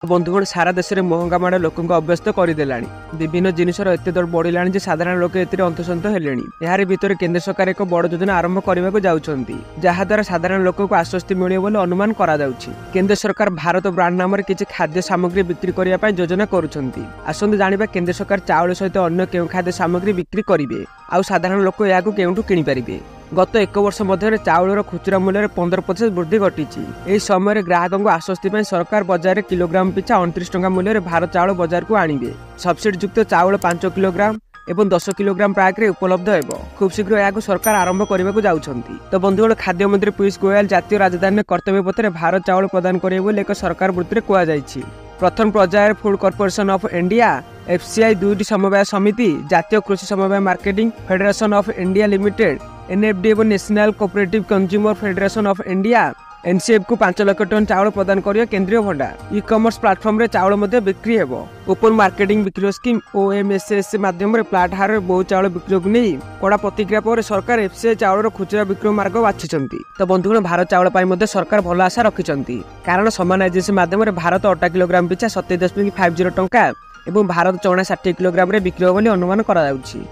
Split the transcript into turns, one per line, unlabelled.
बंधुगण सारा देश में महंगा माड़ लोक अभ्यस्त करदेला विभिन्न जिनसर एत दर बढ़ला साधारण लोक ए अंतसंत हेले यार भितर केन्द्र सरकार एक बड़ योजना आरंभ करने को जाउछंती जहाद्वारा साधारण लोक को आश्वस्ति मिले बोली अनुमान करा जाउछि। केन्द्र सरकार भारत ब्रांड नाम किसी खाद्य सामग्री बिक्री करने योजना करुछंती। आसंतु जानिबा केन्द्र सरकार चाउल सहित अन्य केउं खाद्य सामग्री बिक्री करिवे आउ साधारण लोक या केउंठु किनि पारिबे। गत एक वर्ष मध्य चाउल खुचरा मूल्य 15% वृद्धि घटी। यह समय ग्राहकों को आश्वस्ति सरकार बजार किलोग्राम पिछा 29 टंका मूल्य भारत चाउल बजार को आणवे। सब्सिडी युक्त चाउल 5 किलोग्राम एवं 10 किलोग्राम प्राक उपलब्ध हो। खूब शीघ्र यह सरकार आरंभ करने को जाउछंती। तो बंधुगण खाद्य मंत्री पीयूष गोयल जातीय राजधानी कर्तव्य पथरे भारत चाउल प्रदान करेंगे एक सरकार वृत्ति कहुई। प्रथम पर्यायर food corporation of India FCI 2टी समवाय समिति जातीय कृषि समवाय marketing federation of India limited NFD और national cooperative consumer federation of India NCF को 5 लाख टन चाउल प्रदान करियो केंद्रीय भंडार। ई कॉमर्स प्लेटफॉर्म रे चाउल मध्ये बिक्री हेबो। ओपन मार्केटिंग बिक्री स्कीम ओएमएसएस माध्यम रे प्लाट हार बहु चाउल बिक्री को नहीं कड़ा प्रतिक्रिया पर सरकार एफसीआई चाउल खुचरा बिक्री मार्ग बाछिसंती। तो बंधुगण भारत चाउल पाई मध्ये सरकार भल आशा रखिसंती कारण समान एजेंसी माध्यम रे भारत अटा किलोग्राम पिछा 27.50 टंका एवं भारत चौणा 60 किलोग्राम रे बिक्री हो बोली अनुमान करा जाउछि।